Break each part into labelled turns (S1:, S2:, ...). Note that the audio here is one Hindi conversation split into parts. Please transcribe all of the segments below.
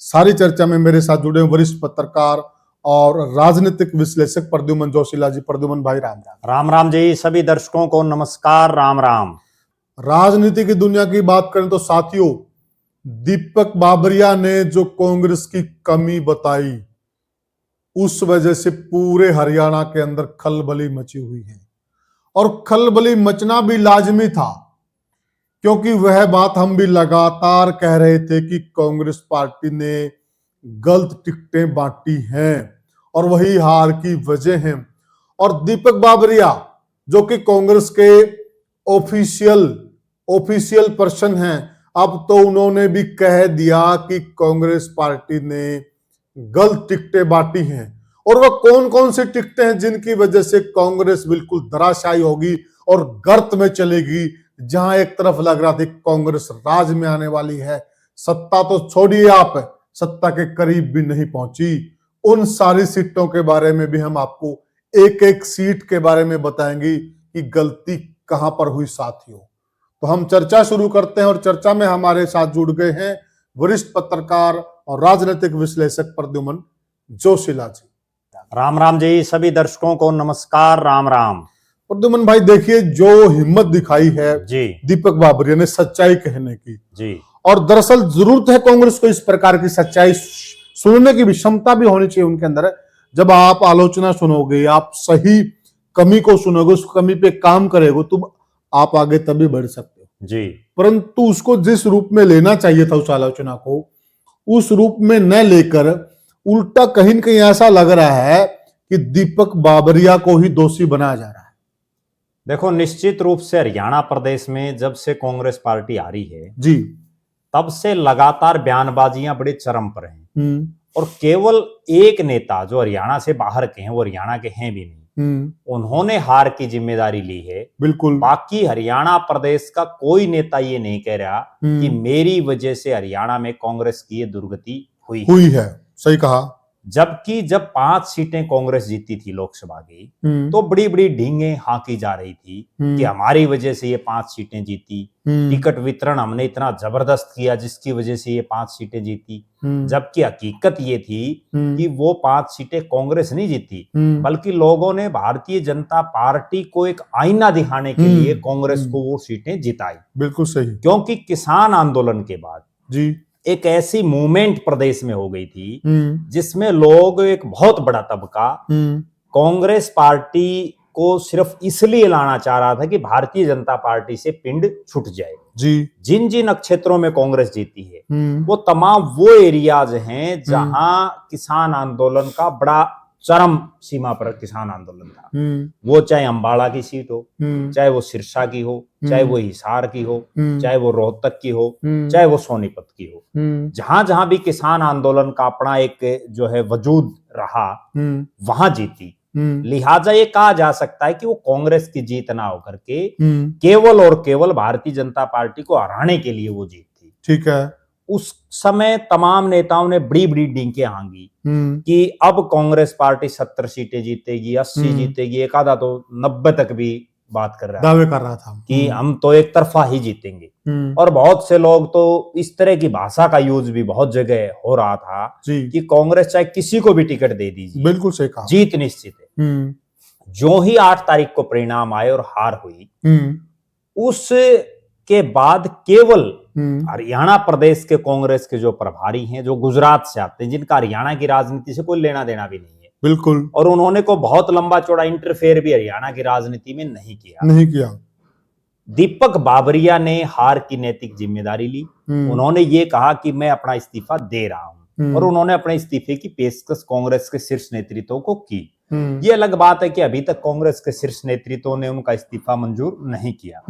S1: सारी चर्चा में मेरे साथ जुड़े वरिष्ठ पत्रकार और राजनीतिक विश्लेषक प्रद्युमन जोशीला जी। प्रद्युमन भाई राम राम।
S2: राम राम जी। सभी दर्शकों को नमस्कार, राम राम।
S1: राजनीति की दुनिया की बात करें तो साथियों, दीपक बाबरिया ने जो कांग्रेस की कमी बताई, उस वजह से पूरे हरियाणा के अंदर खलबली मची हुई है। और खलबली मचना भी लाजमी था, क्योंकि वह बात हम भी लगातार कह रहे थे कि कांग्रेस पार्टी ने गलत टिकटें बांटी हैं और वही हार की वजह है। और दीपक बाबरिया जो कि कांग्रेस के ऑफिशियल पर्सन हैं, अब तो उन्होंने भी कह दिया कि कांग्रेस पार्टी ने गलत टिकटें बांटी हैं। और वह कौन कौन सी टिकटें हैं जिनकी वजह से कांग्रेस बिल्कुल धराशायी होगी और गर्त में चलेगी। जहां एक तरफ लग रहा था कांग्रेस राज में आने वाली है, सत्ता तो छोड़िए, आप सत्ता के करीब भी नहीं पहुंची। उन सारी सीटों के बारे में भी हम आपको एक एक सीट के बारे में बताएंगे कि गलती कहां पर हुई साथियों। तो हम चर्चा शुरू करते हैं और चर्चा में हमारे साथ जुड़ गए हैं वरिष्ठ पत्रकार और राजनीतिक विश्लेषक प्रद्युमन जोशीला जी।
S2: राम राम जी। सभी दर्शकों को नमस्कार, राम राम।
S1: प्रद्युमन भाई, देखिए जो हिम्मत दिखाई है
S2: जी
S1: दीपक बाबरिया ने सच्चाई कहने की
S2: जी।
S1: और दरअसल जरूरत है कांग्रेस को इस प्रकार की सच्चाई सुनने की भी क्षमता भी होनी चाहिए उनके अंदर। जब आप आलोचना सुनोगे, आप सही कमी को सुनोगे, उस कमी पे काम करेगो, तो आप आगे तभी बढ़ सकते हो
S2: जी।
S1: परंतु उसको जिस रूप में लेना चाहिए था, उस आलोचना को उस रूप में न लेकर उल्टा कहीं न कहीं ऐसा लग रहा है कि दीपक बाबरिया को ही दोषी बनाया जा रहा है।
S2: देखो, निश्चित रूप से हरियाणा प्रदेश में जब से कांग्रेस पार्टी आ रही है
S1: जी,
S2: तब से लगातार बयानबाजियां बड़े चरम पर हैं। और केवल एक नेता जो हरियाणा से बाहर के हैं, वो हरियाणा के हैं भी नहीं, उन्होंने हार की जिम्मेदारी ली है।
S1: बिल्कुल।
S2: बाकी हरियाणा प्रदेश का कोई नेता ये नहीं कह रहा कि मेरी वजह से हरियाणा में कांग्रेस की ये दुर्गति हुई
S1: है। सही कहा।
S2: जबकि जब 5 सीटें कांग्रेस जीती थी लोकसभा की, तो बड़ी बड़ी ढींगे हाँकी जा रही थी कि हमारी वजह से ये 5 सीटें जीती, टिकट वितरण हमने इतना जबरदस्त किया जिसकी वजह से ये 5 सीटें जीती। जबकि हकीकत ये थी कि वो 5 सीटें कांग्रेस नहीं जीती, बल्कि लोगों ने भारतीय जनता पार्टी को एक आईना दिखाने के लिए कांग्रेस को वो सीटें जिताई।
S1: बिल्कुल सही।
S2: क्योंकि किसान आंदोलन के बाद
S1: जी
S2: एक ऐसी मूवमेंट प्रदेश में हो गई थी जिसमें लोग, एक बहुत बड़ा तबका कांग्रेस पार्टी को सिर्फ इसलिए लाना चाह रहा था कि भारतीय जनता पार्टी से पिंड छूट जाए।
S1: जी।
S2: जिन जिन क्षेत्रों में कांग्रेस जीती है वो तमाम वो एरियाज हैं जहां किसान आंदोलन का बड़ा चरम सीमा पर किसान आंदोलन था। वो चाहे अंबाला की सीट हो, चाहे वो सिरसा की हो, चाहे वो हिसार की हो, चाहे वो रोहतक की हो, चाहे वो सोनीपत की हो, जहां जहां भी किसान आंदोलन का अपना एक जो है वजूद रहा, वहां जीती। लिहाजा ये कहा जा सकता है कि वो कांग्रेस की जीत ना होकर के केवल और केवल भारतीय जनता पार्टी को हराने के लिए वो जीत थी।
S1: ठीक है।
S2: उस समय तमाम नेताओं ने बड़ी बड़ी डींके हांगी कि अब कांग्रेस पार्टी 70 सीटें जीतेगी, 80 जीतेगी, एक आधा तो 90 तक भी बात कर रहा
S1: दावे कर रहा था
S2: कि हम तो एक तरफा ही जीतेंगे। और बहुत से लोग तो इस तरह की भाषा का यूज भी बहुत जगह हो रहा था कि कांग्रेस चाहे किसी को भी टिकट दे दीजिए,
S1: बिल्कुल सही कहा,
S2: जीत निश्चित है। जो ही 8 तारीख को परिणाम आए और हार हुई, उसके बाद केवल हरियाणा प्रदेश के कांग्रेस के जो प्रभारी हैं, जो गुजरात से आते हैं, जिनका हरियाणा की राजनीति से कोई लेना देना भी नहीं है,
S1: बिल्कुल,
S2: और उन्होंने को बहुत लंबा चौड़ा इंटरफेयर भी हरियाणा की राजनीति में नहीं किया। दीपक बाबरिया ने हार की नैतिक जिम्मेदारी ली। उन्होंने ये कहा कि मैं अपना इस्तीफा दे रहा हूं, और उन्होंने अपने इस्तीफे की पेशकश कांग्रेस के शीर्ष नेतृत्व को की। ये अलग बात है कि अभी तक कांग्रेस के शीर्ष नेतृत्व ने उनका इस्तीफा मंजूर नहीं किया,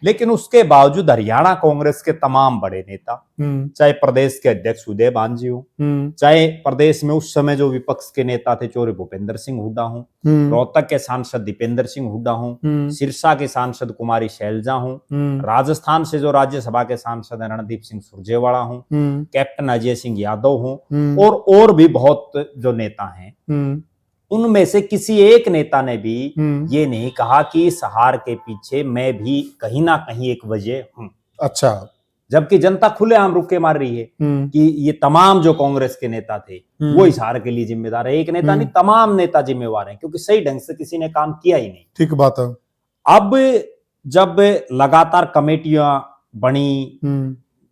S2: लेकिन उसके बावजूद हरियाणा कांग्रेस के तमाम बड़े नेता, चाहे प्रदेश के अध्यक्ष उदय बांजी हो, चाहे प्रदेश में उस समय जो विपक्ष के नेता थे चौधरी भूपेंद्र सिंह हुड्डा हो, रोहतक के सांसद दीपेंद्र सिंह हुड्डा हो, सिरसा के सांसद कुमारी शैलजा हो, राजस्थान से जो राज्यसभा के सांसद रणदीप सिंह सुरजेवाला हो, कैप्टन अजय सिंह यादव हो, और भी बहुत जो नेता हैं, उनमें से किसी एक नेता ने भी ये नहीं कहा कि इस हार के पीछे मैं भी कहीं ना कहीं एक वजह हूं।
S1: अच्छा।
S2: जबकि जनता खुलेआम रुके मार रही है कि ये तमाम जो कांग्रेस के नेता थे वो इस हार के लिए जिम्मेदार है। एक नेता नहीं, तमाम नेता जिम्मेवार हैं, क्योंकि सही ढंग से किसी ने काम किया ही नहीं।
S1: ठीक बात है।
S2: अब जब लगातार कमेटियां बनी,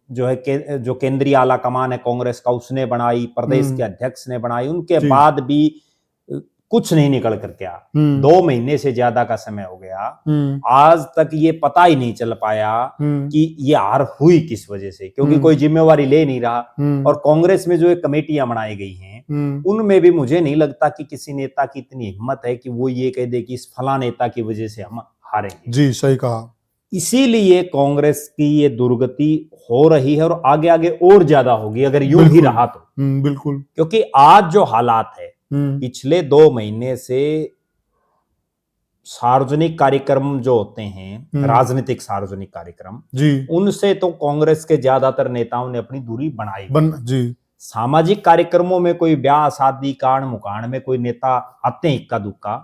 S2: जो है जो केंद्रीय आला कमान है कांग्रेस का उसने बनाई, प्रदेश के अध्यक्ष ने बनाई, उनके बाद भी कुछ नहीं निकल कर के आया। 2 महीने से ज्यादा का समय हो गया, आज तक ये पता ही नहीं चल पाया कि ये हार हुई किस वजह से, क्योंकि कोई जिम्मेवारी ले नहीं रहा। और कांग्रेस में जो एक कमेटियां बनाई गई हैं उनमें भी मुझे नहीं लगता कि किसी नेता की इतनी हिम्मत है कि वो ये कह दे कि इस फला नेता की वजह से हम हारेंगे।
S1: जी सही कहा।
S2: इसीलिए कांग्रेस की ये दुर्गति हो रही है और आगे आगे और ज्यादा होगी अगर यूं ही रहा तो।
S1: बिल्कुल,
S2: क्योंकि आज जो हालात है, पिछले 2 महीने से सार्वजनिक कार्यक्रम जो होते हैं, राजनीतिक सार्वजनिक कार्यक्रम जी, उनसे तो कांग्रेस के ज्यादातर नेताओं ने अपनी दूरी बनाई जी। सामाजिक कार्यक्रमों में कोई ब्याह शादी कांड मुकांड में कोई नेता आते हैं इक्का दुक्का,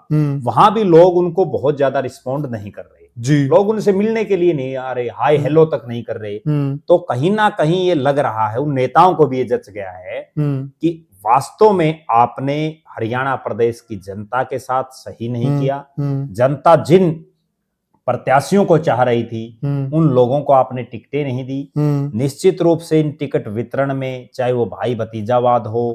S2: वहां भी लोग उनको बहुत ज्यादा रिस्पॉन्ड नहीं कर रहे जी। लोग उनसे मिलने के लिए नहीं आ रहे, हाय हेलो तक नहीं कर रहे। तो कहीं ना कहीं ये लग रहा है, उन नेताओं को भी ये जच गया है कि वास्तव में आपने हरियाणा प्रदेश की जनता के साथ सही नहीं किया। जनता जिन प्रत्याशियों को चाह रही थी उन लोगों को आपने टिकटें नहीं दी। निश्चित रूप से इन टिकट वितरण में चाहे वो भाई भतीजावाद हो,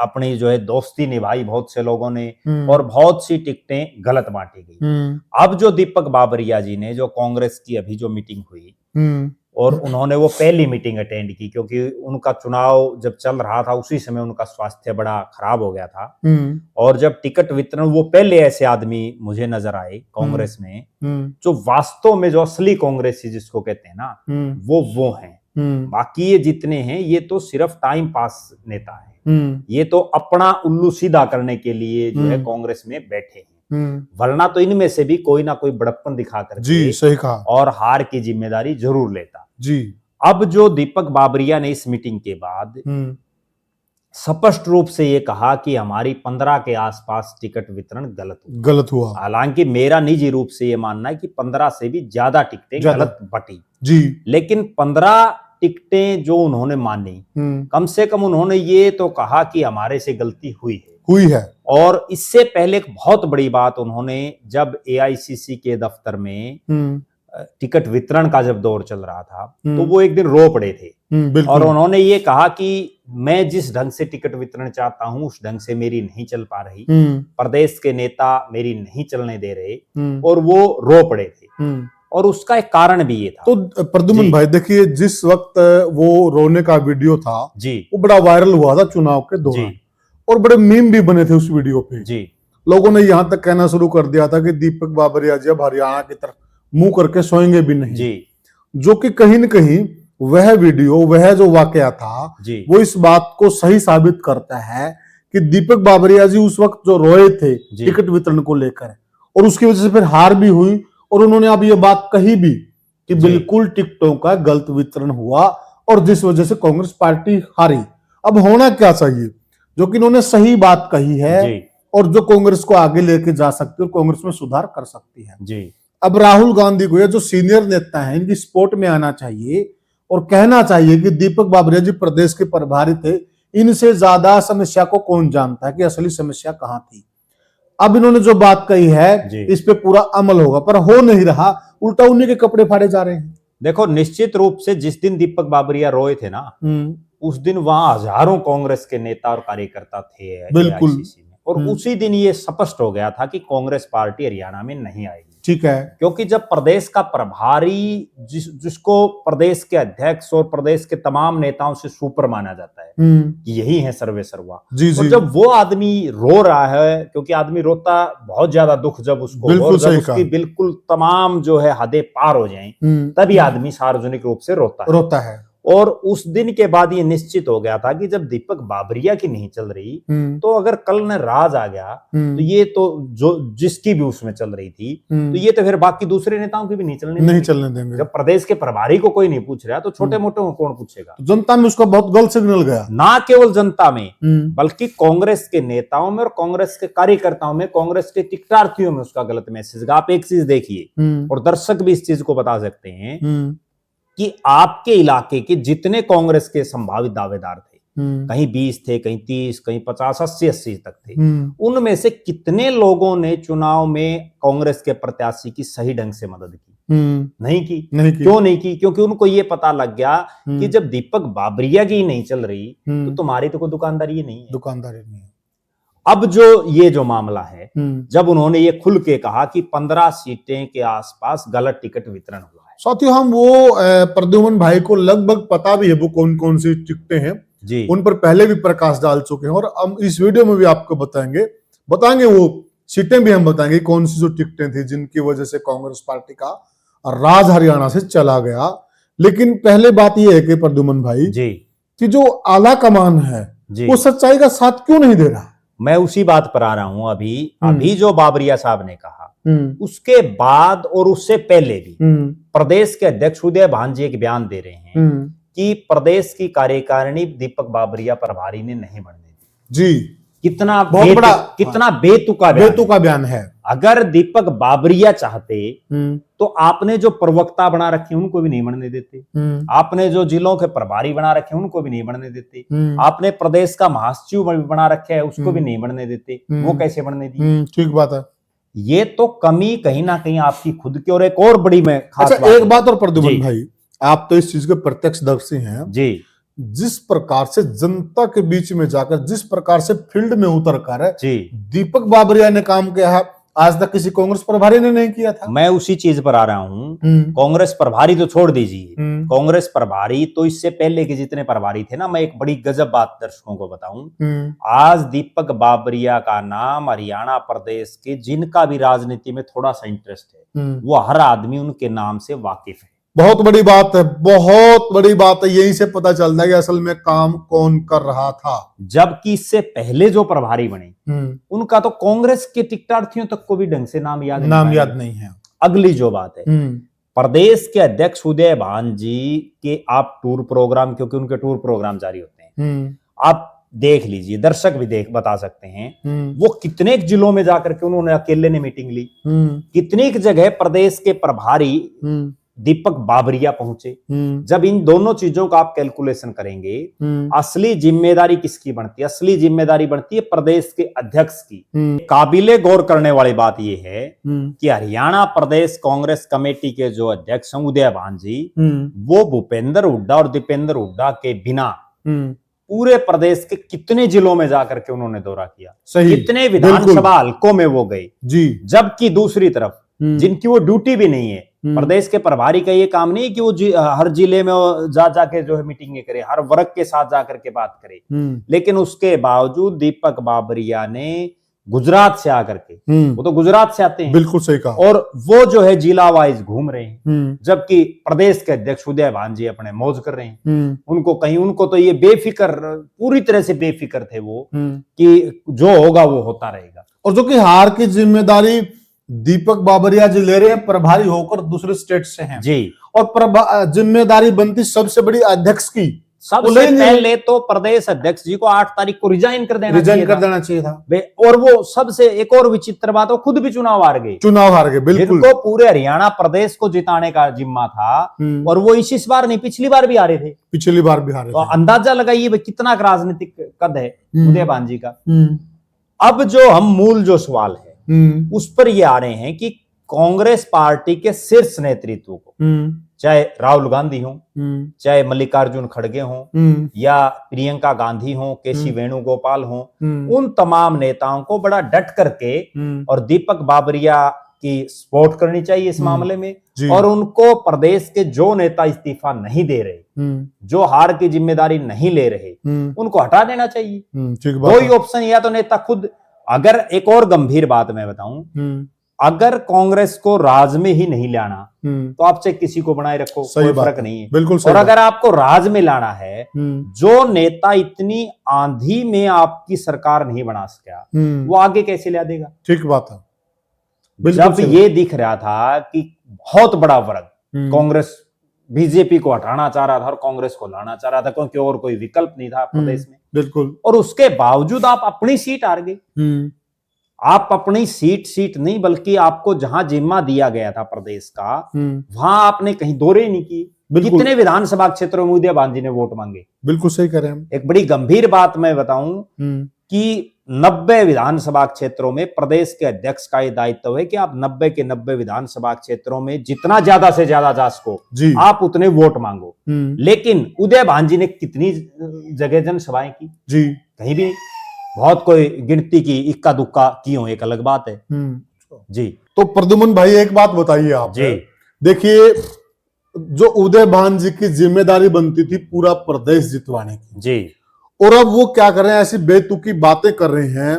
S2: अपनी जो है दोस्ती निभाई बहुत से लोगों ने, और बहुत सी टिकटें गलत बांटी गई। अब जो दीपक बाबरिया जी ने, जो कांग्रेस की अभी जो मीटिंग हुई और उन्होंने वो पहली मीटिंग अटेंड की, क्योंकि उनका चुनाव जब चल रहा था उसी समय उनका स्वास्थ्य बड़ा खराब हो गया था। और जब टिकट वितरण, वो पहले ऐसे आदमी मुझे नजर आए कांग्रेस में जो वास्तव में जो असली कांग्रेसी जिसको कहते हैं ना, वो हैं। बाकी ये जितने हैं ये तो सिर्फ टाइम पास नेता है, ये तो अपना उल्लू सीधा करने के लिए जो है कांग्रेस में बैठे हैं। वरना तो इनमें से भी कोई ना कोई बड़प्पन दिखा कर
S1: जी सही कहा
S2: और हार की जिम्मेदारी जरूर लेता
S1: जी।
S2: अब जो दीपक बाबरिया ने इस मीटिंग के बाद स्पष्ट रूप से ये कहा कि हमारी 15 के आसपास टिकट वितरण गलत हुआ। हालांकि मेरा निजी रूप से ये मानना है कि 15 से भी ज्यादा टिकटें गलत बटी जी। लेकिन 15 टिकटें जो उन्होंने मानी, कम से कम उन्होंने ये तो कहा कि हमारे से गलती हुई है। और इससे पहले एक बहुत बड़ी बात उन्होंने, जब एआईसीसी के दफ्तर में टिकट वितरण का जब दौर चल रहा था तो वो एक दिन रो पड़े थे और उन्होंने ये कहा कि मैं जिस ढंग से टिकट वितरण चाहता हूं उस ढंग से मेरी नहीं चल पा रही, प्रदेश के नेता मेरी नहीं चलने दे रहे, और वो रो पड़े थे। और उसका एक कारण भी ये था।
S1: तो प्रद्युमन भाई देखिए, जिस वक्त वो रोने का वीडियो था जी, वो बड़ा वायरल हुआ था चुनाव के दौरान, और बड़े मीम भी बने थे उस वीडियो पे जी। लोगों ने यहां तक कहना शुरू कर दिया था कि दीपक बाबरिया जी अब हरियाणा की तरफ मुंह करके सोएंगे भी नहीं जी। जो कि कहीं न कहीं वह वीडियो, वह जो वाकया था जी, वो इस बात को सही साबित करता है कि दीपक बाबरिया जी उस वक्त जो रोए थे टिकट वितरण को लेकर, और उसकी वजह से फिर हार भी हुई, और उन्होंने अब ये बात कही भी कि बिल्कुल टिकटों का गलत वितरण हुआ और जिस वजह से कांग्रेस पार्टी हारी। अब होना क्या चाहिए, जो कि इन्होंने सही बात कही है और जो कांग्रेस को आगे लेके जा सकती है और कांग्रेस में सुधार कर सकती है जी। अब राहुल गांधी को, जो सीनियर नेता है, इनकी सपोर्ट में आना चाहिए और कहना चाहिए कि दीपक बाबरिया जी प्रदेश के प्रभारी थे, इनसे ज्यादा समस्या को कौन जानता है कि असली समस्या कहां थी। अब इन्होंने जो बात कही है इस पे पूरा अमल होगा, पर हो नहीं रहा, उल्टा उन्हीं के कपड़े फाड़े जा रहे हैं।
S2: देखो, निश्चित रूप से जिस दिन दीपक बाबरिया रोए थे ना, उस दिन वहां हजारों कांग्रेस के नेता और कार्यकर्ता थे
S1: बिल्कुल
S2: में, और उसी दिन ये स्पष्ट हो गया था कि कांग्रेस पार्टी हरियाणा में नहीं आएगी।
S1: ठीक है,
S2: क्योंकि जब प्रदेश का प्रभारी जिसको प्रदेश के अध्यक्ष और प्रदेश के तमाम नेताओं से सुपर माना जाता है कि यही है सर्वे सर्वा, और जब वो आदमी रो रहा है, क्योंकि आदमी रोता बहुत ज्यादा दुख जब उसको, और जब उसकी बिल्कुल तमाम जो है हदें पार हो जाएं, तभी आदमी सार्वजनिक रूप से रोता है। और उस दिन के बाद ये निश्चित हो गया था कि जब दीपक बाबरिया की नहीं चल रही तो अगर कल न राज आ गया तो ये तो जो जिसकी भी उसमें चल रही थी तो ये तो फिर बाकी दूसरे नेताओं की भी नहीं चलने देंगे। जब प्रदेश के प्रभारी को कोई नहीं पूछ रहा तो छोटे मोटे को कौन पूछेगा।
S1: जनता में उसका बहुत गलत सिग्नल गया,
S2: ना केवल जनता में बल्कि कांग्रेस के नेताओं में और कांग्रेस के कार्यकर्ताओं में, कांग्रेस के टिकटार्थियों में उसका गलत मैसेज। आप एक चीज देखिए और दर्शक भी इस चीज को बता सकते हैं, कि आपके इलाके के जितने कांग्रेस के संभावित दावेदार थे, कहीं 20 थे, कहीं 30, कहीं 50, 80 तक थे, उनमें से कितने लोगों ने चुनाव में कांग्रेस के प्रत्याशी की सही ढंग से मदद की? नहीं की। क्यों नहीं की? क्योंकि उनको ये पता लग गया कि जब दीपक बाबरिया की नहीं चल रही तो तुम्हारी तो कोई दुकानदारी नहीं है।
S1: दुकानदारी नहीं है।
S2: अब जो मामला है, जब उन्होंने ये खुल के कहा कि 15 सीटें के आसपास गलत टिकट वितरण हुआ है।
S1: साथियों, हम वो प्रद्युमन भाई को लगभग पता भी है वो कौन कौन सी टिकटें हैं जी, उन पर पहले भी प्रकाश डाल चुके हैं और हम इस वीडियो में भी आपको बताएंगे वो सीटें भी हम बताएंगे कौन सी जो टिकटें थी जिनकी वजह से कांग्रेस पार्टी का राज हरियाणा से चला गया। लेकिन पहले बात यह है कि प्रद्युमन भाई
S2: जी
S1: कि जो आला कमान है वो सच्चाई का साथ क्यों नहीं दे रहा?
S2: मैं उसी बात पर आ रहा हूं। अभी जो बाबरिया साहब ने कहा उसके बाद और उससे पहले भी प्रदेश के अध्यक्ष उदय भानजी एक बयान दे रहे हैं कि प्रदेश की कार्यकारिणी दीपक बाबरिया प्रभारी ने नहीं बनने दी।
S1: जी,
S2: कितना बेतुका बयान है। अगर दीपक बाबरिया चाहते तो आपने जो प्रवक्ता बना रखे उनको भी नहीं बनने देते, आपने जो जिलों के प्रभारी बना रखे उनको भी नहीं बनने देते, आपने प्रदेश का महासचिव बना रखे है उसको भी नहीं बनने देते, वो कैसे बनने दिए?
S1: ठीक बात है।
S2: ये तो कमी कहीं ना कहीं आपकी खुद की। और एक और बड़ी में खास
S1: अच्छा, एक बात और प्रद्युमन भाई, आप तो इस चीज के प्रत्यक्षदर्शी हैं जी। जिस प्रकार से जनता के बीच में जाकर, जिस प्रकार से फील्ड में उतर कर दीपक बाबरिया ने काम किया है, आज तक किसी कांग्रेस प्रभारी ने नहीं किया था।
S2: मैं उसी चीज पर आ रहा हूं। कांग्रेस प्रभारी तो छोड़ दीजिए, कांग्रेस प्रभारी तो इससे पहले के जितने प्रभारी थे ना, मैं एक बड़ी गजब बात दर्शकों को बताऊं। आज दीपक बाबरिया का नाम हरियाणा प्रदेश के जिनका भी राजनीति में थोड़ा सा इंटरेस्ट है वो हर आदमी उनके नाम से वाकिफ है।
S1: बहुत बड़ी बात है, बहुत बड़ी बात है। यहीं से पता चलता है कि असल में काम कौन कर रहा था।
S2: जबकि इससे पहले जो प्रभारी बने उनका तो कांग्रेस के टिकटार्थियों तक को भी ढंग से नाम याद नहीं है। अगली जो बात है, प्रदेश के अध्यक्ष उदय भानजी के आप टूर प्रोग्राम, क्योंकि उनके टूर प्रोग्राम जारी होते हैं, आप देख लीजिए, दर्शक भी बता सकते हैं वो कितने जिलों में जाकर के उन्होंने अकेले ने मीटिंग ली, कितनी जगह प्रदेश के प्रभारी दीपक बाबरिया पहुंचे। जब इन दोनों चीजों का आप कैलकुलेशन करेंगे, असली जिम्मेदारी किसकी बनती है? असली जिम्मेदारी बनती है प्रदेश के अध्यक्ष की। काबिले गौर करने वाली बात यह है कि हरियाणा प्रदेश कांग्रेस कमेटी के जो अध्यक्ष हैं उदय भानजी, वो भूपेंद्र हुड्डा और दीपेंद्र हुड्डा के बिना पूरे प्रदेश के कितने जिलों में जाकर के उन्होंने दौरा किया, कितने विधानसभा हल्कों में वो गए जी। जबकि दूसरी तरफ जिनकी वो ड्यूटी भी नहीं है, प्रदेश के प्रभारी का ये काम नहीं है कि वो हर जिले में जाके जो है मीटिंगें करे, हर वर्ग के साथ जाकर के बात करे, लेकिन उसके बावजूद दीपक बाबरिया ने गुजरात से आकर के, वो तो गुजरात से आते हैं, बिल्कुल सही कहा, और वो जो है जिला वाइज घूम रहे हैं, जबकि प्रदेश के अध्यक्ष उदय भानजी अपने मौज कर रहे हैं। उनको तो ये पूरी तरह से बेफिक्र थे वो कि जो होगा वो होता रहेगा।
S1: और जो कि हार की जिम्मेदारी दीपक बाबरिया जी ले रहे हैं, प्रभारी होकर दूसरे स्टेट से हैं जी, और जिम्मेदारी बनती सबसे बड़ी अध्यक्ष की।
S2: सबसे पहले तो प्रदेश अध्यक्ष जी को 8 तारीख को रिजाइन कर देना चाहिए था। और वो सबसे एक और विचित्र बात, वो खुद भी चुनाव हार गए। बिल्कुल, तो पूरे हरियाणा प्रदेश को जिताने का जिम्मा था और वो इस बार नहीं, पिछली बार भी हारे थे। तो अंदाजा लगाइए कितना राजनीतिक कद है उदय भानजी का। अब जो हम मूल जो सवाल है उस पर ये आ रहे हैं कि कांग्रेस पार्टी के शीर्ष नेतृत्व को, चाहे राहुल गांधी हो, चाहे मल्लिकार्जुन खड़गे हो, या प्रियंका गांधी हो, केसी वेणुगोपाल हो, उन तमाम नेताओं को बड़ा डट करके और दीपक बाबरिया की सपोर्ट करनी चाहिए इस मामले में। और उनको प्रदेश के जो नेता इस्तीफा नहीं दे रहे, जो हार की जिम्मेदारी नहीं ले रहे, उनको हटा देना चाहिए। कोई ऑप्शन, या तो नेता खुद, अगर एक और गंभीर बात मैं बताऊं, अगर कांग्रेस को राज में ही नहीं लाना तो आप चाहे किसी को बनाए रखो, कोई फर्क नहीं है। बिल्कुल। और अगर आपको राज में लाना है, जो नेता इतनी आंधी में आपकी सरकार नहीं बना सका, वो आगे कैसे ला देगा?
S1: ठीक बात है।
S2: जब ये दिख रहा था कि बहुत बड़ा वर्ग कांग्रेस बीजेपी को हटाना चाह रहा था और कांग्रेस को लाना चाह रहा था, क्योंकि और कोई विकल्प नहीं था प्रदेश में। बिल्कुल। और उसके बावजूद आप अपनी सीट हार गए। आप अपनी सीट नहीं, बल्कि आपको जहां जिम्मा दिया गया था प्रदेश का, वहां आपने कहीं दौरे नहीं किए।
S1: बिल्कुल
S2: कितने विधानसभा क्षेत्रों में उदय भान जी ने वोट मांगे?
S1: बिल्कुल सही कह रहे हैं हम।
S2: एक बड़ी गंभीर बात मैं बताऊं कि 90 विधानसभा क्षेत्रों में प्रदेश के अध्यक्ष का यह दायित्व है कि आप 90 के 90 विधानसभा क्षेत्रों में जितना ज्यादा से ज्यादा जा सको
S1: जी
S2: आप उतने वोट मांगो। लेकिन उदय भान जी ने कितनी जगह जनसभाएं की?
S1: जी
S2: कहीं भी नहीं। बहुत कोई गिनती की, इक्का दुक्का की हो, एक अलग बात है जी।
S1: तो प्रद्युमन भाई एक बात बताइए आप
S2: जी।
S1: देखिए, जो उदय भान जी की जिम्मेदारी बनती थी पूरा प्रदेश जितवाने की
S2: जी,
S1: और अब वो क्या कर रहे हैं, ऐसी बेतुकी बातें कर रहे हैं,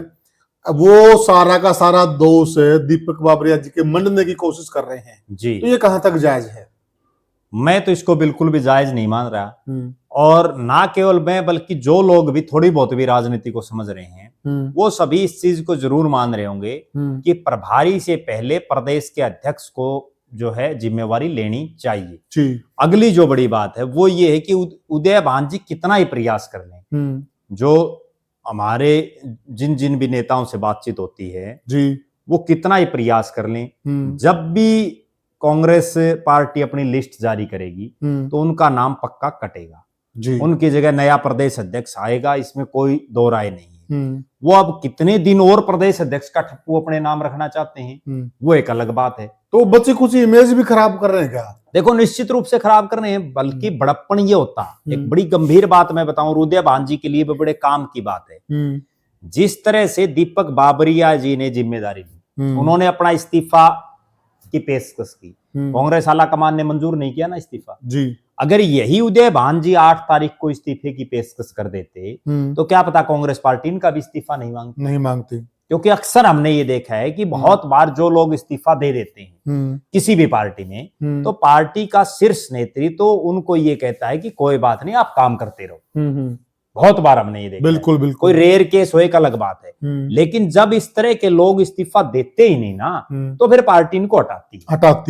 S1: वो सारा का सारा दोष है दीपक बाबरिया जी के मंडने की कोशिश कर रहे हैं
S2: जी।
S1: तो ये कहां तक जायज है?
S2: मैं तो इसको बिल्कुल भी जायज नहीं मान रहा, और ना केवल मैं बल्कि जो लोग भी थोड़ी बहुत भी राजनीति को समझ रहे हैं वो सभी इस चीज को जरूर मान रहे होंगे कि प्रभारी से पहले प्रदेश के अध्यक्ष को जो है जिम्मेवारी लेनी चाहिए।
S1: जी।
S2: अगली जो बड़ी बात है वो ये है कि उदय भान जी कितना ही प्रयास कर लें, जो हमारे जिन जिन भी नेताओं से बातचीत होती है
S1: जी
S2: वो कितना ही प्रयास कर लें, जब भी कांग्रेस पार्टी अपनी लिस्ट जारी करेगी तो उनका नाम पक्का कटेगा
S1: जी।
S2: उनकी जगह नया प्रदेश अध्यक्ष आएगा, इसमें कोई दो राय नहीं है। वो अब कितने दिन और प्रदेश अध्यक्ष का ठप्पू अपने नाम रखना चाहते हैं वो एक अलग बात है।
S1: तो बच्चे कुछ इमेज भी खराब कर रहे हैं क्या?
S2: देखो निश्चित रूप से खराब कर रहे हैं, बल्कि बड़प्पन ये होता है। एक बड़ी गंभीर बात मैं बताऊं, उदय भान जी के लिए भी बड़े काम की बात है। जिस तरह से दीपक बाबरिया जी ने जिम्मेदारी ली, उन्होंने अपना इस्तीफा की पेशकश की, कांग्रेस आला कमान ने मंजूर नहीं किया ना इस्तीफा जी। अगर यही उदय भान जी 8 तारीख को इस्तीफे की पेशकश कर देते तो क्या पता कांग्रेस पार्टी इनका भी इस्तीफा नहीं मांगती, क्योंकि अक्सर हमने ये देखा है कि बहुत बार जो लोग इस्तीफा दे देते हैं किसी भी पार्टी में, तो पार्टी का शीर्ष नेतृत्व तो उनको ये कहता है कि कोई बात नहीं आप काम करते रहो। बहुत बार हमने ये देखा, बिल्कुल बिल्कुल, कोई रेयर केस हो एक अलग बात है, लेकिन जब इस तरह के लोग इस्तीफा देते ही नहीं ना तो फिर पार्टी इनको हटाती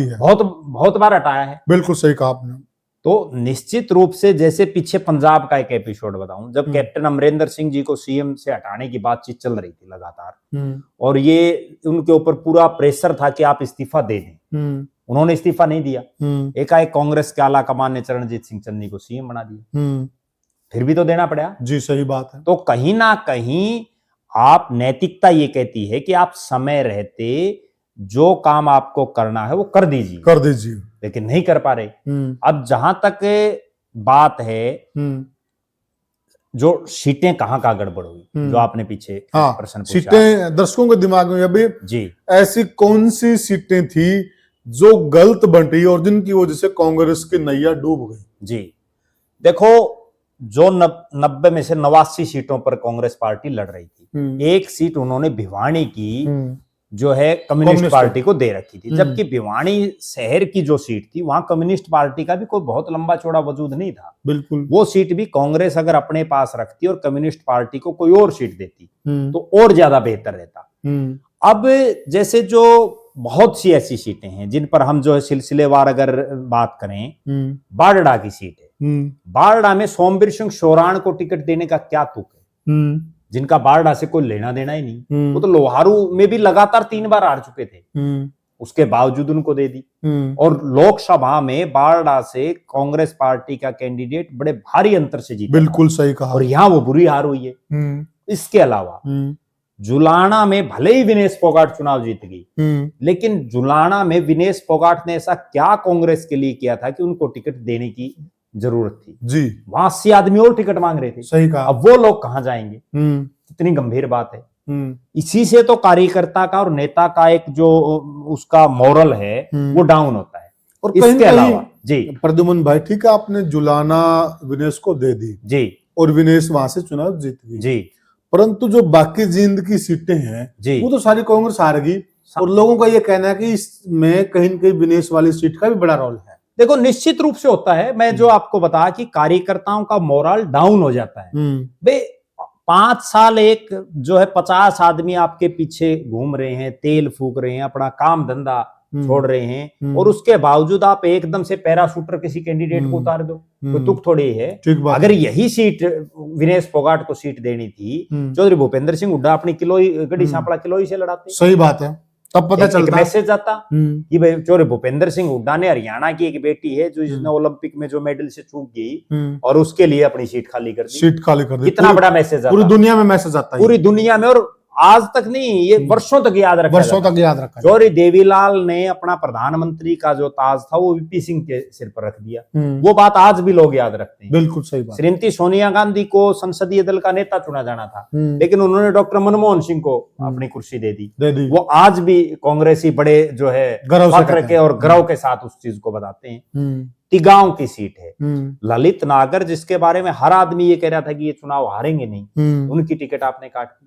S2: है। बहुत बार हटाया है। बिल्कुल सही कहा आपने। तो निश्चित रूप से जैसे पीछे पंजाब का एक एपिसोड बताऊं, जब कैप्टन अमरिंदर सिंह जी को सीएम से हटाने की बातचीत चल रही थी लगातार, और ये उनके ऊपर पूरा प्रेशर था कि आप इस्तीफा दे दें, उन्होंने इस्तीफा नहीं दिया। एकाएक कांग्रेस के आला कमान ने चरणजीत सिंह चन्नी को सीएम बना दिया, फिर भी तो देना पड़ा जी। सही बात है। तो कहीं ना कहीं आप नैतिकता ये कहती है कि आप समय रहते जो काम आपको करना है वो कर दीजिए, लेकिन नहीं कर पा रहे। अब जहां तक बात है जो सीटें कहां का गड़बड़ हुई, जो आपने पीछे प्रश्न पूछा,
S1: सीटें दर्शकों के दिमाग में अभी जी ऐसी कौन सी सीटें थी जो गलत बंटी और जिनकी वजह से कांग्रेस की नैया डूब गई? जी
S2: देखो, जो 90 में से 89 सीटों पर कांग्रेस पार्टी लड़ रही थी, एक सीट उन्होंने भिवानी की जो है कम्युनिस्ट पार्टी को दे रखी थी, जबकि भिवानी शहर की जो सीट थी वहां कम्युनिस्ट पार्टी का भी कोई बहुत लंबा चौड़ा वजूद नहीं था। बिल्कुल, वो सीट भी कांग्रेस अगर अपने पास रखती और कम्युनिस्ट पार्टी को कोई और सीट देती तो और ज्यादा बेहतर रहता। अब जैसे जो बहुत सी ऐसी सीटें हैं जिन पर हम जो है सिलसिलेवार अगर बात करें, बारडा की सीट है, बारडा में सोमवीर सिंह शोराण को टिकट देने का क्या तुक है, जिनका बारडा से कोई लेना देना ही नहीं, वो तो लोहारू में भी लगातार 3 बार हार चुके थे, उसके बावजूद उनको दे दी। और लोकसभा में बारडा से कांग्रेस पार्टी का कैंडिडेट बड़े भारी अंतर से जीता। बिल्कुल सही कहा। और यहां वो बुरी हार हुई है। इसके अलावा जुलाना में भले ही विनेश फोगाट चुनाव जीत गई, लेकिन जुलाना में विनेश फोगाट ने ऐसा क्या कांग्रेस के लिए किया था कि उनको टिकट देने की जरूरत थी जी। वहां 80 आदमी और टिकट मांग रहे थे। सही कहा। अब वो लोग कहां जाएंगे? कितनी गंभीर बात है। इसी से तो कार्यकर्ता का और नेता का एक जो उसका मोरल है वो डाउन होता है। और इसके अलावा जी
S1: प्रद्युमन भाई, ठीक है, आपने जुलाना विनेश को दे दी जी, और विनेश वहां से चुनाव जीत गई जी, परंतु जो बाकी जींद की सीटें हैं वो तो सारी कांग्रेस हार गई, और लोगों का ये कहना है कि इसमें कहीं न कहीं विनेश वाली सीट का भी बड़ा रोल है।
S2: देखो, निश्चित रूप से होता है। मैं जो आपको बता कि कार्यकर्ताओं का मोरल डाउन हो जाता है। बे 5 साल एक जो है 50 आदमी आपके पीछे घूम रहे हैं, तेल फूक रहे हैं, अपना काम धंधा छोड़ रहे हैं, और उसके बावजूद आप एकदम से पैराशूटर किसी कैंडिडेट को उतार दो, कोई तुक थोड़ी है। अगर यही सीट विनेश फोगाट को सीट देनी थी, चौधरी भूपेंद्र सिंह हुड्डा अपनी किलोई गढ़ी सांपड़ा किलोई से लड़ाते।
S1: सही बात है। तब पता
S2: एक
S1: चलता।
S2: मैसेज आता कि भाई चोरे भूपेंद्र सिंह हुड्डा ने, हरियाणा की एक बेटी है जो जिसने ओलंपिक में जो मेडल से चूक गई और उसके लिए अपनी सीट खाली कर दी।
S1: सीट खाली कर दी।
S2: कितना बड़ा मैसेज आता,
S1: पूरी दुनिया में मैसेज आता है,
S2: पूरी दुनिया में, और आज तक नहीं, ये वर्षों तक याद रखा,
S1: वर्षों तक याद रखा।
S2: चौधरी देवीलाल ने अपना प्रधानमंत्री का जो ताज था वो वीपी सिंह के सिर पर रख दिया। वो बात आज भी लोग याद रखते हैं।
S1: बिल्कुल सही बात।
S2: श्रीमती सोनिया गांधी को संसदीय दल का नेता चुना जाना था, लेकिन उन्होंने डॉक्टर मनमोहन सिंह को अपनी कुर्सी दे दी। वो आज भी कांग्रेसी बड़े जो है फख्र के और गर्व के साथ उस चीज को बताते हैं। तिगांव की सीट है, ललित नागर, जिसके बारे में हर आदमी ये कह रहा था कि ये चुनाव हारेंगे नहीं, उनकी टिकट आपने काट दी।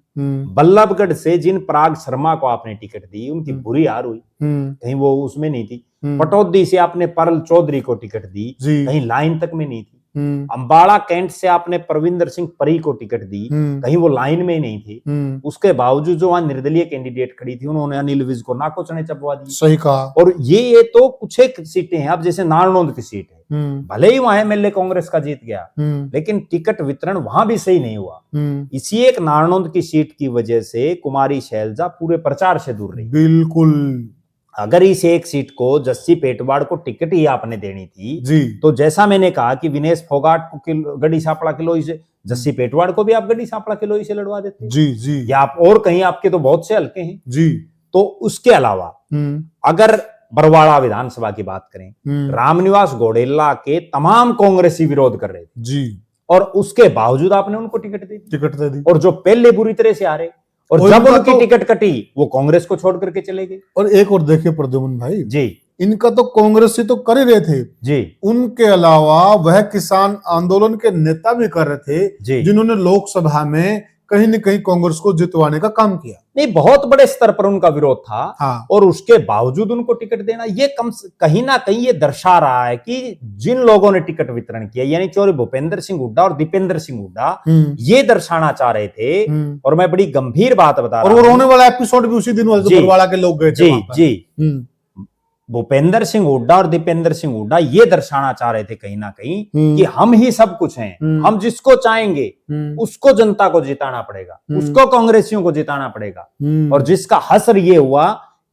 S2: बल्लभगढ़ से जिन पराग शर्मा को आपने टिकट दी, उनकी बुरी हार हुई, कहीं वो उसमें नहीं थी। पटौदी से आपने परल चौधरी को टिकट दी, कहीं लाइन तक में नहीं थी। अंबाला कैंट से आपने परविंदर सिंह परी को टिकट दी, कहीं वो लाइन में ही नहीं थी। उसके बावजूद जो वहां निर्दलीय कैंडिडेट खड़ी थी, उन्होंने अनिल विज को नाको चने चबवा दी।
S1: सही कहा।
S2: और ये तो कुछ एक सीटें हैं। अब जैसे नारनौंद की सीट है, भले ही वहां एमएलए कांग्रेस का जीत गया, लेकिन टिकट वितरण वहां भी सही नहीं हुआ। इसी एक नारनौंद की सीट की वजह से कुमारी शैलजा पूरे प्रचार से दूर रही।
S1: बिल्कुल।
S2: अगर इस एक सीट को जस्सी पेटवाड़ को टिकट ही आपने देनी थी
S1: जी,
S2: तो जैसा मैंने कहा कि विनेश फोगाट को गढ़ी सापड़ा किलोई से, जस्सी पेटवाड़ को भी आप गढ़ी सापड़ा किलोई से लड़वा देते।
S1: जी,
S2: या आप और कहीं, आपके तो बहुत से हल्के हैं
S1: जी।
S2: तो उसके अलावा अगर बरवाड़ा विधानसभा की बात करें, रामनिवास घोडेला के तमाम कांग्रेसी विरोध कर रहे थे जी, और उसके बावजूद आपने उनको टिकट दे दी। और जो पहले बुरी तरह से हारे, और जब उनकी टिकट कटी वो कांग्रेस को छोड़ करके चले गए।
S1: और एक और देखिए प्रद्युमन भाई जी,
S2: इनका
S1: तो कांग्रेस से तो कर ही रहे थे
S2: जी,
S1: उनके अलावा वह किसान आंदोलन के नेता भी कर रहे थे जिन्होंने लोकसभा में कहीं न कहीं कांग्रेस को जितवाने का काम किया।
S2: नहीं, बहुत बड़े स्तर पर उनका विरोध था।
S1: हाँ।
S2: और उसके बावजूद उनको टिकट देना, ये कहीं ना कहीं ये दर्शा रहा है कि जिन लोगों ने टिकट वितरण किया, यानी चौधरी भूपेंद्र सिंह हुड्डा और दीपेंद्र सिंह हुड्डा, ये दर्शाना चाह रहे थे। और मैं बड़ी गंभीर बात बता रहा हूं,
S1: और रोने वाला एपिसोड भी उसी दिन हुआ जब बरवाड़ा के लोग गए थे।
S2: जी, भूपेंद्र सिंह हुड्डा और दीपेंद्र सिंह हुड्डा ये दर्शाना चाह रहे थे कहीं ना कहीं कि हम ही सब कुछ हैं, हम जिसको चाहेंगे उसको जनता को जिताना पड़ेगा, उसको कांग्रेसियों को जिताना पड़ेगा। और जिसका हसर ये हुआ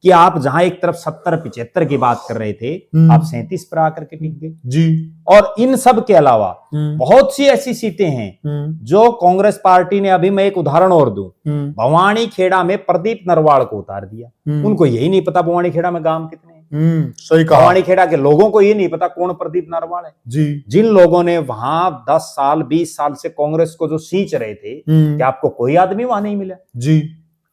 S2: कि आप जहां एक तरफ 70-75 की बात कर रहे थे, आप 37 पर आकर के टिक गए जी। और इन सब के अलावा बहुत सी ऐसी सीटें हैं जो कांग्रेस पार्टी ने, अभी मैं एक उदाहरण और दूं, भवानी खेड़ा में प्रदीप नरवाल को उतार दिया। उनको यही नहीं पता भवानी खेड़ा में गांव कितने हैं।
S1: सही कहा।
S2: भवानी खेड़ा के लोगों को ये नहीं पता कौन प्रदीप नरवाल है जी। जिन लोगों ने वहां 10 साल 20 साल से कांग्रेस को जो सींच रहे थे, कि आपको कोई आदमी वहां नहीं मिला जी।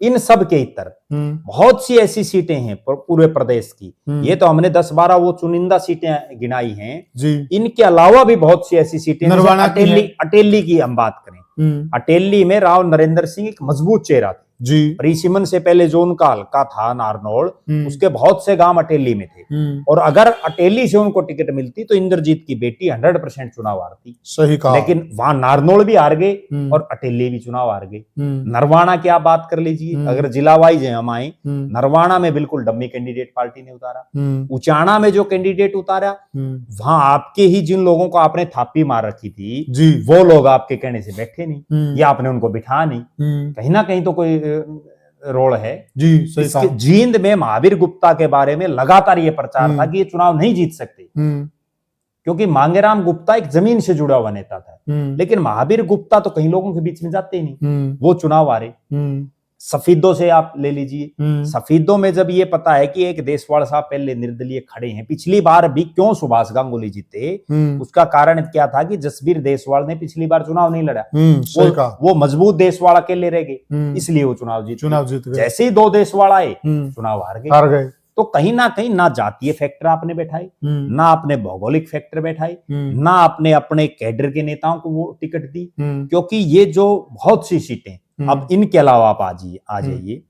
S2: इन सब के इतर बहुत सी ऐसी सीटें हैं पूरे प्रदेश की। ये तो हमने 10-12 वो चुनिंदा सीटें गिनाई हैं जी। इनके अलावा भी बहुत सी ऐसी सीटें, अटेली की हम बात करें, अटेली में राव नरेंद्र सिंह एक मजबूत चेहरा था जी। परिसीमन से पहले जो उनका हल्का था नारनौल, उसके बहुत से गांव अटेली में थे। और अगर अटेली से उनको टिकट मिलती तो इंद्रजीत की बेटी 100% चुनाव हारती। सही कहा। लेकिन वहां नारनौल भी हार गए और अटेली भी चुनाव हार गए। नरवाना की आप बात कर लीजिए, अगर जिला वाइज हम आए, नरवाना में बिल्कुल डम्मी कैंडिडेट पार्टी ने उतारा। उचाना में जो कैंडिडेट उतारा, वहां आपके ही जिन लोगों को आपने थापी मार रखी थी जी, वो लोग आपके कहने से बैठे नहीं, या आपने उनको बिठा नहीं। कहीं ना कहीं तो कोई रोल है जी। सही। जींद में महावीर गुप्ता के बारे में लगातार ये प्रचार था कि ये चुनाव नहीं जीत सकते, क्योंकि मांगेराम गुप्ता एक जमीन से जुड़ा हुआ नेता था। लेकिन महावीर गुप्ता तो कहीं लोगों के बीच में जाते ही नहीं, वो चुनाव हारे। सफीदों से आप ले लीजिए, सफीदों में जब ये पता है कि एक देशवाल साहब पहले निर्दलीय खड़े हैं, पिछली बार भी क्यों सुभाष गांगुली जीते, उसका कारण क्या था कि जसबीर देशवाल ने पिछली बार चुनाव नहीं लड़ा, वो मजबूत देशवाल अकेले रह गए, इसलिए वो चुनाव जीत गए। जैसे ही 2 देशवाल आए, चुनाव हार गए। तो कहीं ना जातीय फैक्टर आपने बैठाए, ना आपने भौगोलिक फैक्टर बैठाए, ना आपने अपने कैडर के नेताओं को वो टिकट दी, क्योंकि ये जो बहुत सी सीटें, अब इनके अलावा आप आ जाइए,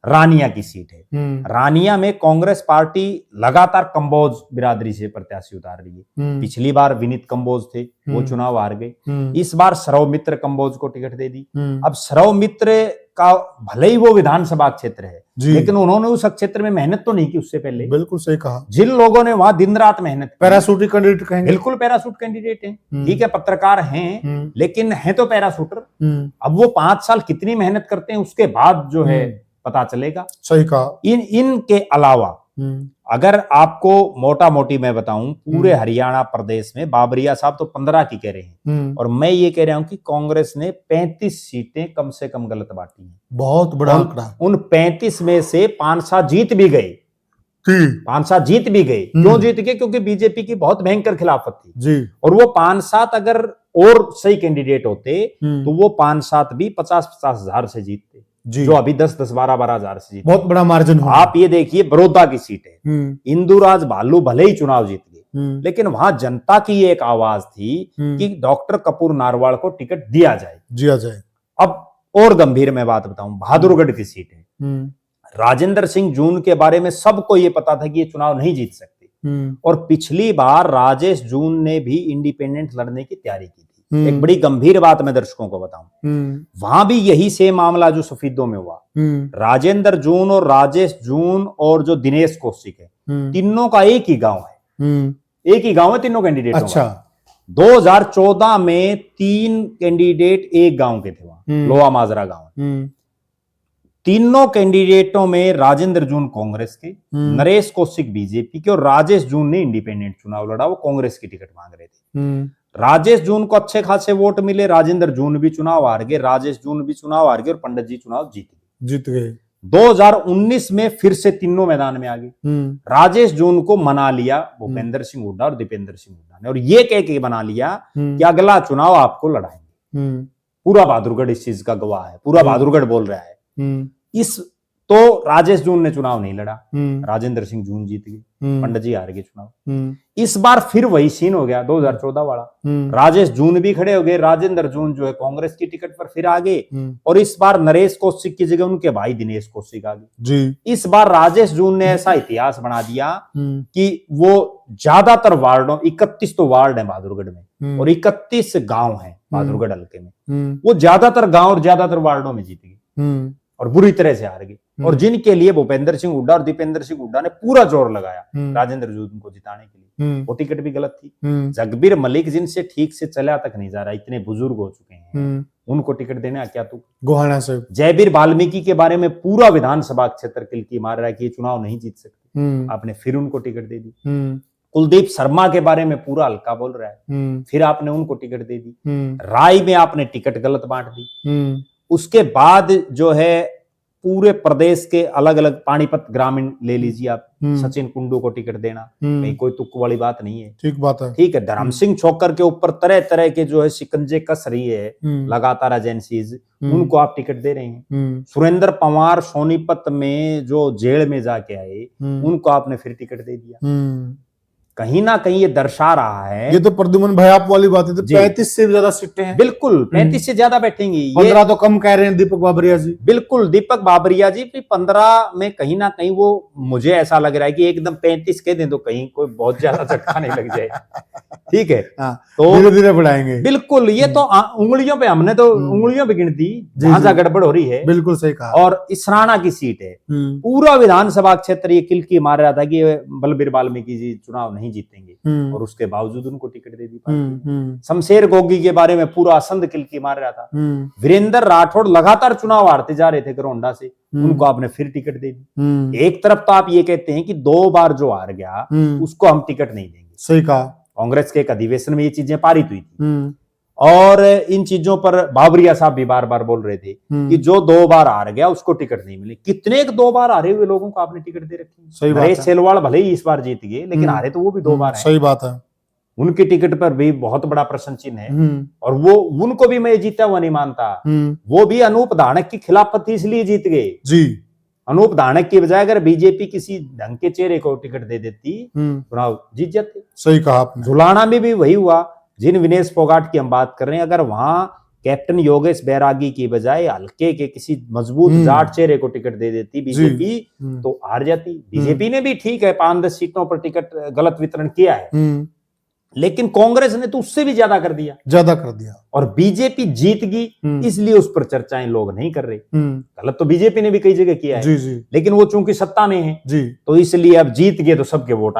S2: रानिया की सीट है। रानिया में कांग्रेस पार्टी लगातार कंबोज बिरादरी से प्रत्याशी उतार रही है। पिछली बार विनीत कंबोज थे, वो चुनाव हार गए। इस बार सरव मित्र कंबोज को टिकट दे दी। अब सरव मित्र का भले ही वो विधानसभा क्षेत्र है, लेकिन उन्होंने उस क्षेत्र में मेहनत तो नहीं की उससे पहले। बिल्कुल सही कहा। जिन लोगों ने वहां दिन रात मेहनत, पैराशूट कैंडिडेट कहेंगे, बिल्कुल पैराशूट कैंडिडेट हैं, ठीक है, पत्रकार हैं, लेकिन हैं तो पैराशूटर। अब वो 5 साल कितनी मेहनत करते हैं, उसके बाद जो है पता चलेगा।
S1: सही कहा।
S2: इनके अलावा अगर आपको मोटा मोटी मैं बताऊं, पूरे हरियाणा प्रदेश में बाबरिया साहब तो 15 की कह रहे हैं, और मैं ये कह रहा हूं कि कांग्रेस ने 35 सीटें कम से कम गलत बांटी हैं।
S1: बहुत बड़ा आंकड़ा।
S2: उन 35 में से 5-7 जीत भी गए। 5-7 जीत भी गए। क्यों जीत गए? क्योंकि बीजेपी की बहुत भयंकर खिलाफत थी
S1: जी।
S2: और वो 5-7 अगर और सही कैंडिडेट होते तो वो 5-7 भी 50-50 हजार से जीतते, जो अभी 10-10, 12-12 हजार से जीते।
S1: बहुत बड़ा मार्जिन हो।
S2: आप ये देखिए, बड़ौदा की सीट है, इंदुराज भालू भले ही चुनाव जीत गए, लेकिन वहां जनता की एक आवाज थी कि डॉक्टर कपूर नारवाल को टिकट दिया जाए। अब और गंभीर मैं बात बताऊं, बहादुरगढ़ की सीट है, राजेंद्र सिंह जून के बारे में सबको ये पता था कि ये चुनाव नहीं जीत सकते, और पिछली बार राजेश जून ने भी इंडिपेंडेंट लड़ने की तैयारी की थी। एक बड़ी गंभीर बात मैं दर्शकों को बताऊं, वहां भी यही सेम मामला जो सफीदों में हुआ। राजेंद्र जून और राजेश जून और जो दिनेश कौशिक है, तीनों का एक ही गांव है, एक ही गांव है तीनों कैंडिडेट। अच्छा। 2014 में 3 कैंडिडेट एक गांव के थे, वहां लोहा माजरा गांव। तीनों कैंडिडेटों में राजेंद्र जून कांग्रेस के, नरेश कौशिक बीजेपी के और राजेश जून ने इंडिपेंडेंट चुनाव लड़ा, वो कांग्रेस की टिकट मांग रहे थे। राजेश जून को अच्छे खासे वोट मिले, राजेंद्र जून भी चुनाव हार गए, राजेश जून भी चुनाव हार गए और पंडित जी चुनाव जीत गए। 2019 में फिर से तीनों मैदान में आ गए। राजेश जून को मना लिया भूपेंद्र सिंह हुड्डा और दीपेंद्र सिंह हुड्डा ने, और ये कह के बना लिया कि अगला चुनाव आपको लड़ाएंगे। पूरा बहादुरगढ़ इस चीज का गवाह है, पूरा बहादुरगढ़ बोल रहा है। तो राजेश जून ने चुनाव नहीं लड़ा, राजेंद्र सिंह जून जीत गए, पंडित जी हार गए चुनाव। इस बार फिर वही सीन हो गया 2014 वाला, राजेश जून भी खड़े हो गए, राजेंद्र जून जो है कांग्रेस की टिकट पर फिर आ गए, और इस बार नरेश कौशिक की जगह उनके भाई दिनेश कौशिक आ गए। इस बार राजेश जून ने ऐसा इतिहास बना दिया कि वो ज्यादातर वार्डों, 31 तो वार्ड है बहादुरगढ़ में और 31 गांव है बहादुरगढ़ हल्के में, वो ज्यादातर गांव और ज्यादातर वार्डों में जीत गए और बुरी तरह से हार गए। और जिनके लिए भूपेंद्र सिंह हुड्डा और दीपेंद्र सिंह हुड्डा ने पूरा जोर लगाया राजेंद्र जून को जिताने के लिए, वो टिकट भी गलत थी। जगबीर मलिक जिनसे ठीक से चला तक नहीं जा रहा, इतने बुजुर्ग हो चुके हैं, उनको टिकट देने क्या तू गोहाना से। जयबीर वाल्मीकि के बारे में पूरा विधानसभा क्षेत्र किलकी मार रहा है कि ये चुनाव नहीं जीत सकते, आपने फिर उनको टिकट दे दी। कुलदीप शर्मा के बारे में पूरा हल्का बोल रहा है, फिर आपने उनको टिकट दे दी। राय में आपने टिकट गलत बांट दी। उसके बाद जो है पूरे प्रदेश के अलग अलग, पानीपत ग्रामीण ले लीजिए आप, सचिन कुंडू को टिकट देना कहीं कोई तुक वाली बात नहीं है। ठीक बात है, ठीक है। धर्म सिंह छोकर के ऊपर तरह तरह के जो है शिकंजे कस रही है लगातार एजेंसीज, उनको आप टिकट दे रहे हैं। सुरेंद्र पवार सोनीपत में जो जेल में जाके आए, उनको आपने फिर टिकट दे दिया। कहीं ना कहीं ये दर्शा रहा है,
S1: ये तो प्रद्युमन भाई आप वाली बात है, तो 35 से भी ज्यादा सीटें हैं।
S2: बिल्कुल 35 से ज्यादा बैठेंगी,
S1: 15 तो कम कह रहे हैं दीपक बाबरिया जी।
S2: बिल्कुल दीपक बाबरिया जी 15 में कहीं ना कहीं वो, मुझे ऐसा लग रहा है कि एकदम 35 कह दें तो कहीं कोई बहुत ज्यादा झटका नहीं लग जाए। ठीक है, तो
S1: धीरे धीरे बढ़ाएंगे।
S2: बिल्कुल, ये तो उंगलियों पे, हमने तो उंगलियों पे गिनती जहां जहां गड़बड़ हो रही है।
S1: बिल्कुल सही कहा।
S2: और इसराना की सीट है, पूरा विधानसभा क्षेत्र ये किलकी मार रहा था कि बलबीर वाल्मीकि जी चुनाव नहीं जीतेंगे, और उसके बावजूद उनको टिकट दे दी पार्टी। शमशेर गोगी के बारे में पूरा असंध किलकी मार रहा था। वीरेंद्र राठौड़ लगातार चुनाव हारते जा रहे थे गरोंडा से, उनको आपने फिर टिकट दे दी। एक तरफ तो आप ये कहते हैं कि 2 बार जो हार गया उसको हम टिकट नहीं देंगे,
S1: सही कहा।
S2: कांग्रेस के एक अधिवेशन में ये चीजें पारित हुई थी, और इन चीजों पर बाबरिया साहब भी बार बार बोल रहे थे कि जो 2 बार हार गया उसको टिकट नहीं मिली। कितने 2 बार हारे हुए लोगों को आपने टिकट दे रखी। नरेश सेलवाड़ भले ही इस बार जीत गए, लेकिन हारे तो वो भी 2 बार हैं।
S1: सही बात है।
S2: उनकी टिकट पर भी बहुत बड़ा प्रश्न चिन्ह है, और वो उनको भी मैं जीता हुआ नहीं मानता। वो भी अनूप धानक की खिलाफत थी इसलिए जीत गए जी। अनूप धानक की बजाय अगर बीजेपी किसी ढंग के चेहरे को टिकट दे देती, चुनाव जीत जाते।
S1: सही कहा आपने।
S2: झुलाना में भी वही हुआ, जिन विनेश फोगाट की हम बात कर रहे हैं, अगर वहां कैप्टन योगेश बैरागी की बजाय हल्के के किसी मजबूत जाट चेहरे को टिकट दे देती बीजेपी, तो हार जाती। बीजेपी ने भी ठीक है 5-10 सीटों पर टिकट गलत वितरण किया है, लेकिन कांग्रेस ने तो उससे भी ज्यादा कर दिया, और बीजेपी जीत गई, इसलिए उस पर चर्चाएं लोग नहीं कर रहे। गलत तो बीजेपी ने भी कई जगह किया है जी। लेकिन वो चूंकि सत्ता में है जी, तो इसलिए अब जीत गए तो सबके वोट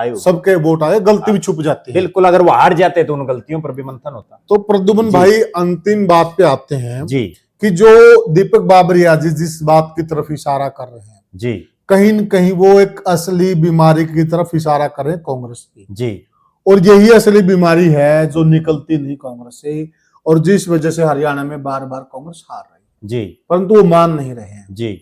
S2: आए, गलती भी छुप जाती है। बिल्कुल, अगर वो हार जाते तो उन गलतियों पर भी मंथन होता।
S1: तो प्रद्युमन भाई अंतिम बात पे आते हैं जी, कि जो दीपक बाबरिया जी जिस बात की तरफ इशारा कर रहे हैं
S2: जी
S1: कहीं न कहीं वो एक असली बीमारी की तरफ इशारा कर रहे हैं कांग्रेस की,
S2: जी
S1: और यही असली बीमारी है जो निकलती नहीं कांग्रेस से, और जिस वजह से हरियाणा में बार बार कांग्रेस हार रही है,
S2: जी
S1: परंतु वो मान नहीं रहे हैं।
S2: जी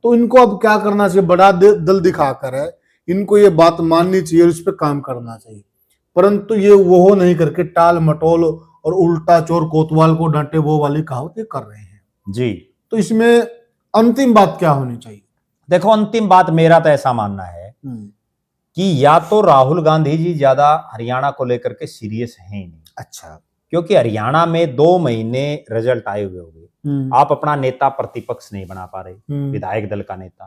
S1: तो इनको अब क्या करना चाहिए, बड़ा दल दिखाकर है, इनको ये बात माननी चाहिए और इस पे काम करना चाहिए, परंतु ये वो नहीं करके टाल मटोल और उल्टा चोर कोतवाल को डांटे वो वाली कहावत ये कर रहे हैं।
S2: जी।
S1: तो इसमें अंतिम बात क्या होनी चाहिए?
S2: देखो, अंतिम बात मेरा तो ऐसा मानना है कि या तो राहुल गांधी जी ज्यादा हरियाणा को लेकर के सीरियस हैं ही नहीं।
S1: अच्छा।
S2: क्योंकि हरियाणा में 2 महीने रिजल्ट आए हुए हो गए, आप अपना नेता प्रतिपक्ष नहीं बना पा रहे, विधायक दल का नेता,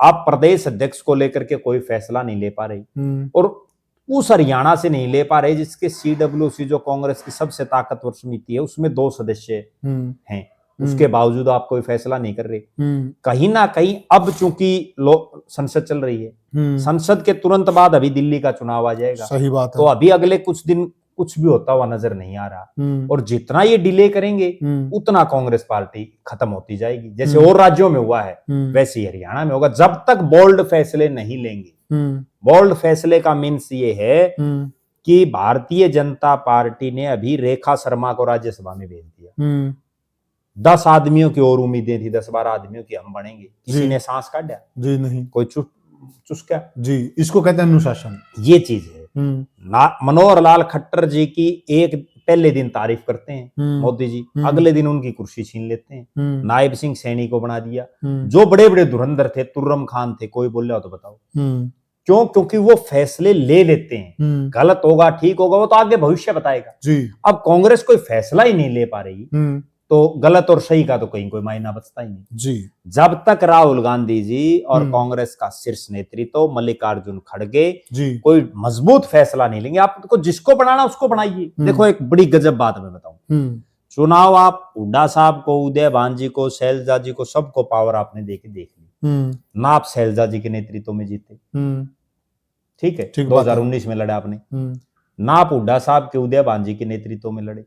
S2: आप प्रदेश अध्यक्ष को लेकर के कोई फैसला नहीं ले पा रहे, और उस हरियाणा से नहीं ले पा रहे जिसके CWC जो कांग्रेस की सबसे ताकतवर समिति है उसमें 2 सदस्य हैं, उसके बावजूद आप कोई फैसला नहीं कर रहे। कहीं ना कहीं अब चूंकि संसद चल रही है, संसद के तुरंत बाद अभी दिल्ली का चुनाव आ जाएगा,
S1: सही बात है।
S2: तो अभी अगले कुछ दिन कुछ भी होता हुआ नजर नहीं आ रहा, और जितना ये डिले करेंगे उतना कांग्रेस पार्टी खत्म होती जाएगी। जैसे और राज्यों में हुआ है वैसे ही हरियाणा में होगा, जब तक बोल्ड फैसले नहीं लेंगे। बोल्ड फैसले का मीन्स ये है कि भारतीय जनता पार्टी ने अभी रेखा शर्मा को राज्यसभा में भेज दिया, 10 आदमियों की और उम्मीदें थी, 10-12 आदमियों की हम बनेंगे, किसी ने सांस काटा
S1: जी नहीं,
S2: कोई चुस्का जी।
S1: इसको कहते हैं अनुशासन, ये
S2: चीज है। मनोहर लाल खट्टर जी की एक पहले दिन तारीफ करते हैं मोदी जी, अगले दिन उनकी कुर्सी छीन लेते हैं, नायब सिंह सैनी को बना दिया। जो बड़े बड़े धुरंधर थे, तुर्रम खान थे, कोई बोल रहा हो तो बताओ क्यों? क्योंकि वो फैसले ले लेते हैं, गलत होगा ठीक होगा वो तो आगे भविष्य बताएगा जी। अब कांग्रेस कोई फैसला ही नहीं ले पा रही, तो गलत और सही का तो कहीं कोई मायना बचता ही नहीं जी। जब तक राहुल गांधी जी और कांग्रेस का शीर्ष नेतृत्व मल्लिकार्जुन खड़गे कोई मजबूत फैसला नहीं लेंगे, आपको जिसको बनाना उसको बनाइए। देखो, एक बड़ी गजब बात मैं बताऊं, चुनाव आप हुड्डा साहब को, उदय भान जी को, शैलजा जी को, सबको पावर आपने देख ली, ना आप शैलजा जी के नेतृत्व में जीते, ठीक है, 2019 में लड़ा आपने, ना आप हुड्डा साहब के, उदय भान जी के नेतृत्व में लड़े,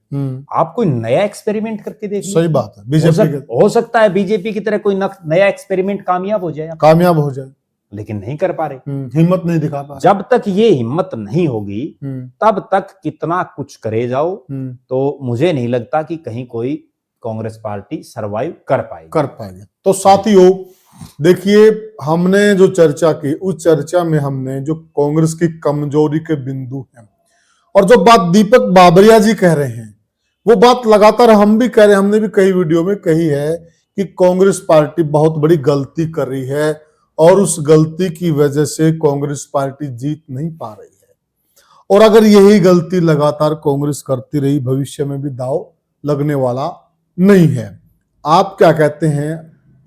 S2: आप कोई नया एक्सपेरिमेंट करके देख, सही बात है, बीजेपी हो सकता है बीजेपी की तरह कोई नया एक्सपेरिमेंट कामयाब हो जाए, लेकिन नहीं कर पा रहे, हिम्मत नहीं दिखा पा। जब तक ये हिम्मत नहीं होगी तब तक कितना कुछ करे जाओ, तो मुझे नहीं लगता कि कहीं कोई कांग्रेस पार्टी सरवाइव कर पाएगी।
S1: तो साथियों देखिए, हमने जो चर्चा की उस चर्चा में हमने जो कांग्रेस की कमजोरी के बिंदु हैं और जो बात दीपक बाबरिया जी कह रहे हैं वो बात लगातार हम भी कह रहे हैं, हमने भी कई वीडियो में कही है कि कांग्रेस पार्टी बहुत बड़ी गलती कर रही है और उस गलती की वजह से कांग्रेस पार्टी जीत नहीं पा रही है, और अगर यही गलती लगातार कांग्रेस करती रही भविष्य में भी दांव लगने वाला नहीं है। आप क्या कहते हैं,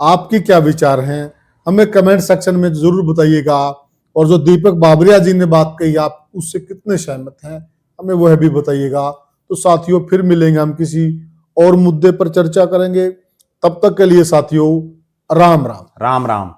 S1: आपकी क्या विचार हैं, हमें कमेंट सेक्शन में जरूर बताइएगा, और जो दीपक बाबरिया जी ने बात कही आप उससे कितने सहमत हैं हमें वह भी बताइएगा। तो साथियों फिर मिलेंगे, हम किसी और मुद्दे पर चर्चा करेंगे, तब तक के लिए साथियों राम राम।
S2: राम राम।